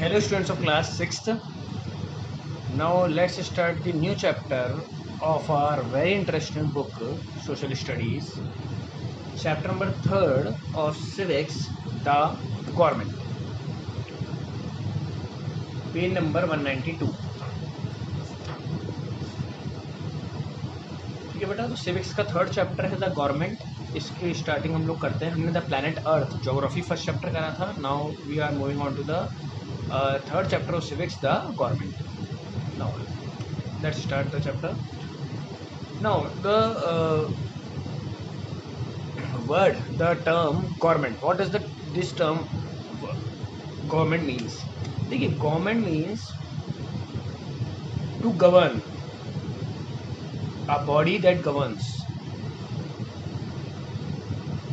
Hello students of class 6th. Now let's start the new chapter of our very interesting book Social Studies. Chapter number 3rd of Civics, the Government. Page number 192. ठीक है बेटा, तो civics का third chapter है the government. इसकी starting हम लोग करते हैं। हमने the planet earth geography first chapter करा था। Now we are moving on to the third chapter of civics the government. Now let's start the chapter. Now the the term government. What does this term government means? देखिए, government means to govern, a body that governs.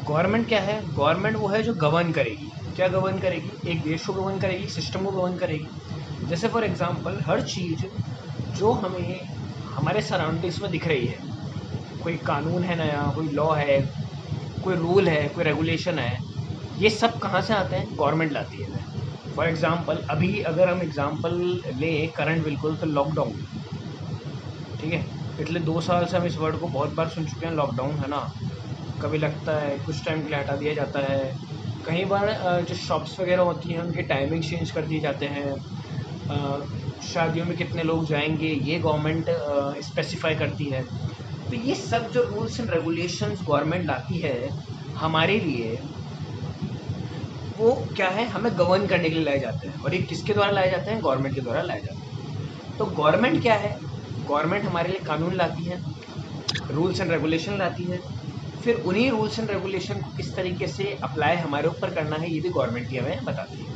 Government क्या है? Government वो है जो govern करेगी। क्या govern करेगी? एक देश को गवर्न करेगी, सिस्टम को गवर्न करेगी। जैसे फॉर एग्जांपल हर चीज़ जो हमें हमारे सराउंडिंग्स में दिख रही है, कोई कानून है नया, कोई लॉ है, कोई रूल है, कोई रेगुलेशन है, ये सब कहाँ से आते हैं? गवर्नमेंट लाती है। फॉर एग्जांपल अभी अगर हम एग्जांपल लें करंट, बिल्कुल, तो लॉकडाउन, ठीक है, पिछले 2 साल से हम इस वर्ड को बहुत बार सुन चुके हैं, लॉकडाउन, है ना। कभी लगता है कुछ टाइम के लिए हटा दिया जाता है, कई बार जो शॉप्स वगैरह होती हैं उनके टाइमिंग चेंज कर दिए जाते हैं, शादियों में कितने लोग जाएंगे ये गवर्नमेंट स्पेसिफाई करती है। तो ये सब जो रूल्स एंड रेगुलेशंस गवर्नमेंट लाती है हमारे लिए, वो क्या है? हमें गवर्न करने के लिए लाए जाते हैं। और ये किसके द्वारा लाए जाते हैं? गवर्नमेंट के द्वारा लाए जाते हैं। तो गवर्नमेंट क्या है? गवर्नमेंट हमारे लिए कानून लाती है, रूल्स एंड रेगुलेशन लाती है। फिर उन्हीं रूल्स एंड रेगुलेशन को किस तरीके से अप्लाई हमारे ऊपर करना है, ये भी गवर्नमेंट ही हमें बताती है।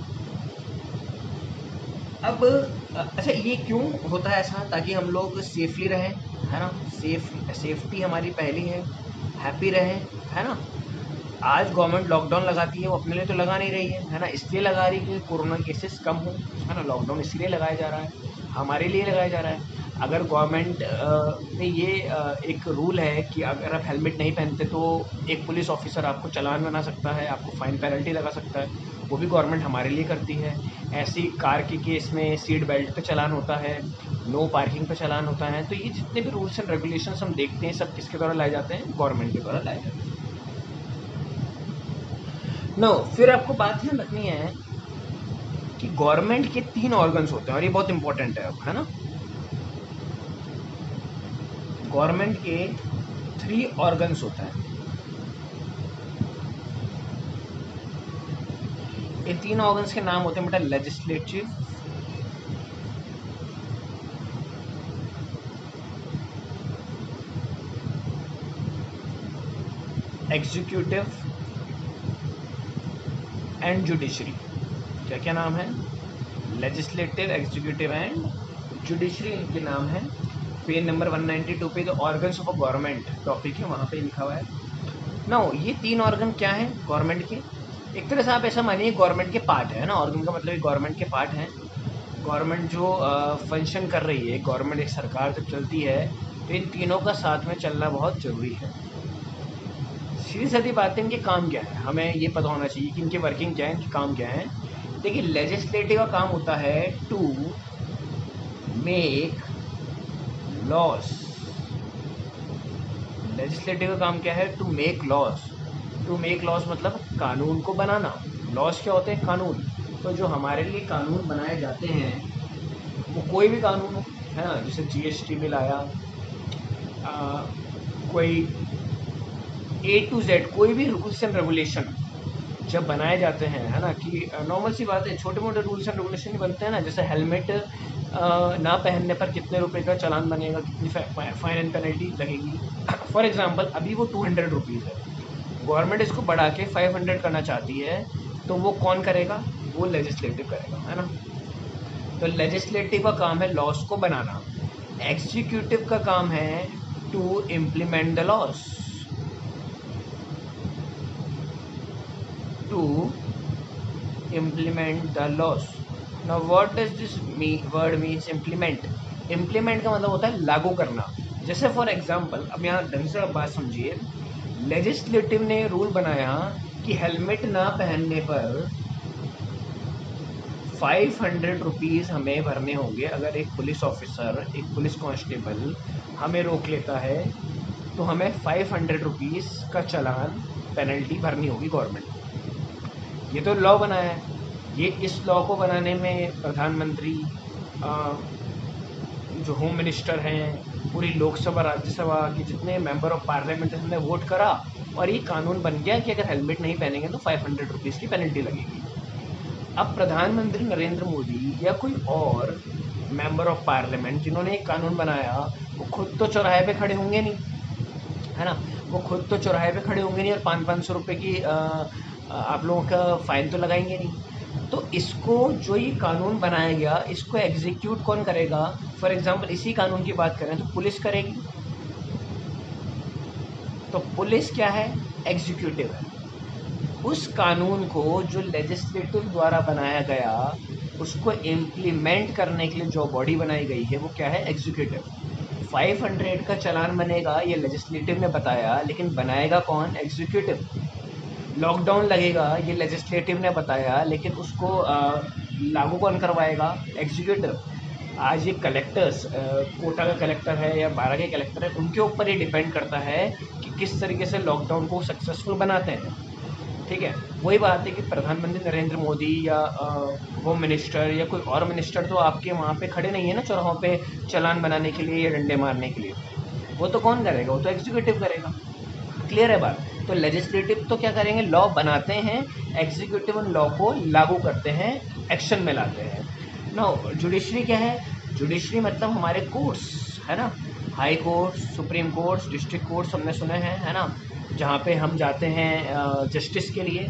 अब अच्छा, ये क्यों होता है ऐसा? ताकि हम लोग सेफली रहें, है ना। सेफ्टी हमारी पहली है, हैप्पी रहें, है ना। आज गवर्नमेंट लॉकडाउन लगाती है, वो अपने लिए तो लगा नहीं रही है ना, इसलिए लगा रही है कि कोरोना केसेस कम हो, है ना। लॉकडाउन इसलिए लगाया जा रहा है, हमारे लिए लगाया जा रहा है। अगर गवर्नमेंट में ये एक रूल है कि अगर आप हेलमेट नहीं पहनते तो एक पुलिस ऑफिसर आपको चालान बना सकता है, आपको फाइन पेनल्टी लगा सकता है, वो भी गवर्नमेंट हमारे लिए करती है। ऐसी कार के केस में सीट बेल्ट पे चालान होता है, नो पार्किंग पे चालान होता है। तो ये जितने भी रूल्स एंड रेगुलेशंस हम देखते हैं सब किसके द्वारा लाए जाते हैं? गवर्नमेंट के द्वारा लाए जाते हैं। नो, फिर आपको बात ध्यान रखनी है कि गवर्नमेंट के 3 ऑर्गन्स होते हैं, और ये बहुत इंपॉर्टेंट है ना। गवर्नमेंट के 3 ऑर्गन्स होते हैं। इन 3 ऑर्गन्स के नाम होते हैं बेटा लेजिस्लेटिव, एग्जीक्यूटिव एंड जुडिशरी। क्या क्या नाम है? लेजिस्लेटिव, एग्जीक्यूटिव एंड जुडिशरी, इनके नाम हैं। पेज नंबर 192 पे the organs of a government topic है, वहाँ पे लिखा हुआ है। नाउ ये 3 ऑर्गन क्या हैं गवर्नमेंट के? एक तरह से आप ऐसा मानिए गवर्नमेंट के पार्ट है ना। ऑर्गन का मतलब गवर्नमेंट के पार्ट हैं। गवर्नमेंट जो फंक्शन कर रही है, गवर्नमेंट एक सरकार जब चलती है तो इन तीनों का साथ में चलना बहुत ज़रूरी है। सीधी सादी बात है, इनके काम क्या है हमें ये पता होना चाहिए कि इनकी वर्किंग क्या है, इनके काम क्या है। देखिए, लेजिस्लेटिव का काम होता है टू मेक लॉस। लेजिस्लेटिव का काम क्या है? To make laws. To make laws मतलब कानून को बनाना। लॉस क्या होते हैं? कानून। तो जो हमारे लिए कानून बनाए जाते हैं वो कोई भी कानून हो, है ना। जैसे जीएसटी बिल आया, कोई A to Z कोई भी रूल्स एंड रेगुलेशन जब बनाए जाते हैं, है ना, कि नॉर्मल सी बात है, छोटे मोटे रूल्स एंड रेगुलेशन ही बनते हैं ना। जैसे हेलमेट ना पहनने पर कितने रुपए का चालान बनेगा, कितनी फाइन एंड पेनल्टी लगेगी। फॉर एग्जांपल अभी वो 200 रुपीज़ है, गवर्नमेंट इसको बढ़ा के 500 करना चाहती है, तो वो कौन करेगा? वो लेजिस्लेटिव करेगा, है ना। तो लेजिस्लेटिव का काम है लॉस को बनाना। एग्जीक्यूटिव का काम है to implement the laws, to implement the laws. Now what does this word means? Implement. Implement का मतलब होता है लागू करना। जैसे फॉर एग्जांपल, अब यहाँ ढंग से आप बात समझिए, लेजिस्लेटिव ने रूल बनाया कि हेलमेट ना पहनने पर 500 रुपीज़ हमें भरने होंगे। अगर एक पुलिस ऑफिसर, एक पुलिस कांस्टेबल हमें रोक लेता है तो हमें 500 रुपीज़ का चालान पेनल्टी भरनी होगी गवर्नमेंट को। ये तो लॉ बनाया है। ये इस लॉ को बनाने में प्रधानमंत्री, जो होम मिनिस्टर हैं, पूरी लोकसभा राज्यसभा के जितने मेंबर ऑफ पार्लियामेंट हैं, हमने वोट करा और ये कानून बन गया कि अगर हेलमेट नहीं पहनेंगे तो 500 रुपीज़ की पेनल्टी लगेगी। अब प्रधानमंत्री नरेंद्र मोदी या कोई और मेंबर ऑफ पार्लियामेंट जिन्होंने एक कानून बनाया, वो खुद तो चौराहे पे खड़े होंगे नहीं, है ना। वो खुद तो चौराहे पे खड़े होंगे नहीं और 500 रुपये की आप लोगों का फ़ाइन तो लगाएंगे नहीं। तो इसको, जो ये कानून बनाया गया, इसको एग्जीक्यूट कौन करेगा? फॉर एग्जांपल इसी कानून की बात करें तो पुलिस करेगी। तो पुलिस क्या है? एग्जीक्यूटिव है। उस कानून को जो लेजिस्लेटिव द्वारा बनाया गया, उसको इम्प्लीमेंट करने के लिए जो बॉडी बनाई गई है वो क्या है? एग्जीक्यूटिव। 500 का चालान बनेगा, ये लेजिस्लेटिव ने बताया, लेकिन बनाएगा कौन? एग्जीक्यूटिव। लॉकडाउन लगेगा, ये लेजिस्लेटिव ने बताया, लेकिन उसको लागू कौन करवाएगा? एग्जीक्यूटिव। आज ये कलेक्टर्स, कोटा का कलेक्टर है या 12 के कलेक्टर है, उनके ऊपर ये डिपेंड करता है कि किस तरीके से लॉकडाउन को सक्सेसफुल बनाते हैं। ठीक है, वही बात है कि प्रधानमंत्री नरेंद्र मोदी या होम मिनिस्टर या कोई और मिनिस्टर तो आपके वहाँ पे खड़े नहीं है ना चौराहों पे चालान बनाने के लिए या डंडे मारने के लिए। वो तो कौन करेगा? वो तो एग्जीक्यूटिव करेगा। क्लियर है बात? तो लेजिस्लेटिव तो क्या करेंगे? लॉ बनाते हैं, एग्जीक्यूटिव उन लॉ को लागू करते हैं, एक्शन में लाते हैं। नो, जुडिशरी क्या है? जुडिशरी मतलब हमारे कोर्ट्स, है ना। High court, supreme courts, district courts हमने सुने हैं, है ना, जहाँ पे हम जाते हैं जस्टिस के लिए।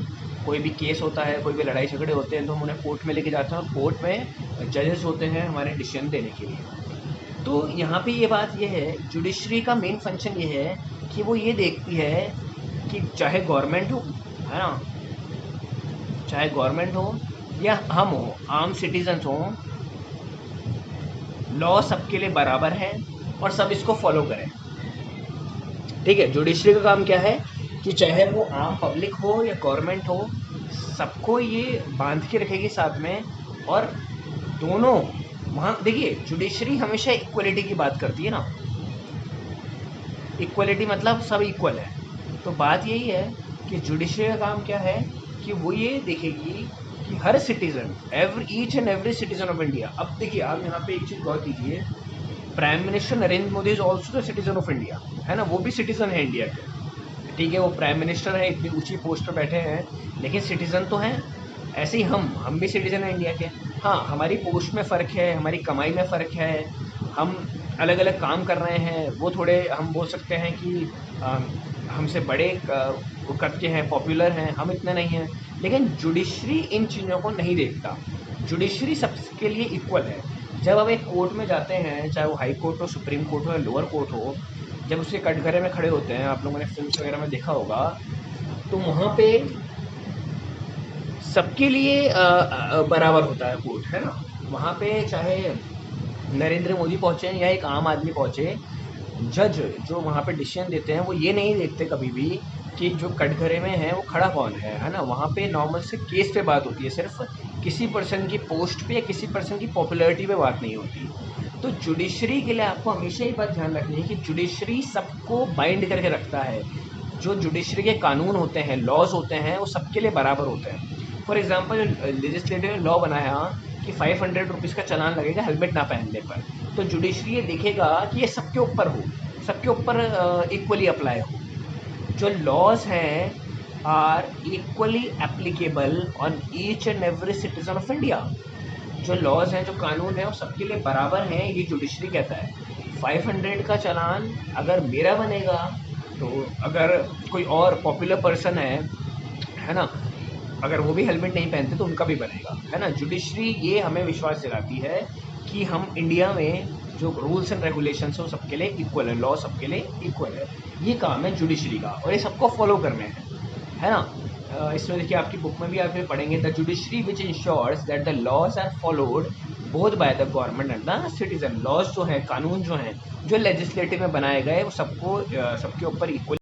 कोई भी केस होता है, कोई भी लड़ाई झगड़े होते हैं तो हम उन्हें कोर्ट में लेके जाते हैं और कोर्ट में जजेस होते हैं हमारे डिसीजन देने के लिए। तो यहाँ पे ये बात ये है, जुडिशरी का मेन फंक्शन ये है कि वो ये देखती है कि चाहे गवर्नमेंट हो, है ना, चाहे गवर्नमेंट हो या हम हो, आम सिटीजन्स हो, लॉ सबके लिए बराबर है और सब इसको फॉलो करें। ठीक है, जुडिशरी का काम क्या है कि चाहे वो आम पब्लिक हो या गवर्नमेंट हो, सबको ये बांध के रखेगी साथ में। और दोनों वहाँ देखिए, जुडिशरी हमेशा इक्वलिटी की बात करती है ना। इक्वलिटी मतलब सब इक्वल है। तो बात यही है कि जुडिशरी का काम क्या है कि वो ये देखेगी कि हर citizen, each and every citizen of India. अब देखिए, आप यहाँ पे एक चीज़ गौर कीजिए, prime minister Narendra Modi is also the citizen of India, है ना। वो भी सिटीज़न है इंडिया के। ठीक है, वो प्राइम मिनिस्टर है, इतनी ऊंची पोस्ट पर बैठे हैं, लेकिन सिटीज़न तो हैं। ऐसे ही हम भी सिटीज़न हैं इंडिया के। हाँ, हमारी पोस्ट में फ़र्क है, हमारी कमाई में फ़र्क है, हम अलग अलग काम कर रहे हैं, वो थोड़े हम बोल सकते हैं कि हमसे बड़े कद के हैं, पॉपुलर हैं, हम इतने नहीं हैं। लेकिन जुडिशरी इन चीज़ों को नहीं देखता। जुडिशरी सबके लिए इक्वल है। जब आप एक कोर्ट में जाते हैं, चाहे वो हाई कोर्ट हो, सुप्रीम कोर्ट हो या लोअर कोर्ट हो, जब उसके कटघरे में खड़े होते हैं, आप लोगों ने फिल्म्स वगैरह में देखा होगा, तो वहाँ पे सबके लिए बराबर होता है कोर्ट, है ना। वहाँ पे चाहे नरेंद्र मोदी पहुँचे या एक आम आदमी पहुँचे, जज जो वहाँ पे डिसीजन देते हैं वो ये नहीं देखते कभी भी कि जो कटघरे में है वो खड़ा कौन है ना। वहाँ पे नॉर्मल से केस पे बात होती है, सिर्फ किसी पर्सन की पोस्ट पे या किसी पर्सन की पॉपुलैरिटी पे बात नहीं होती। तो जुडिशरी के लिए आपको हमेशा ही बात ध्यान रखनी है कि जुडिशरी सबको बाइंड करके रखता है। जो जुडिशरी के कानून होते हैं, लॉज होते हैं, वो सबके लिए बराबर होते हैं। फॉर एग्जांपल, लेजिस्लेटिव ने लॉ बनाया कि 500 रुपीज़ का चालान लगेगा हेलमेट ना पहनने पर, तो जुडिशरी ये देखेगा कि ये सबके ऊपर हो, सबके ऊपर इक्वली अप्लाई हो। जो लॉज हैं are equally applicable on each and every citizen of India. जो लॉज हैं, जो कानून हैं, वो सबके लिए बराबर हैं, ये जुडिशरी कहता है। 500 का चालान अगर मेरा बनेगा, तो अगर कोई और पॉपुलर पर्सन है ना, अगर वो भी हेलमेट नहीं पहनते तो उनका भी बनेगा, है ना। जुडिशरी ये हमें विश्वास दिलाती है कि हम इंडिया में जो रूल्स एंड रेगुलेशंस है वो सबके लिए इक्वल है, लॉ सबके लिए इक्वल है। ये काम है जुडिशरी का और ये सबको फॉलो करने हैं, है ना। इसमें देखिए, आपकी बुक में भी आप पढ़ेंगे, the judiciary which ensures that the laws are followed both by the government and the citizen. Laws जो है, कानून जो हैं, जो लेजिस्लेटिव में बनाए गए, वो सबको सबके ऊपर इक्वल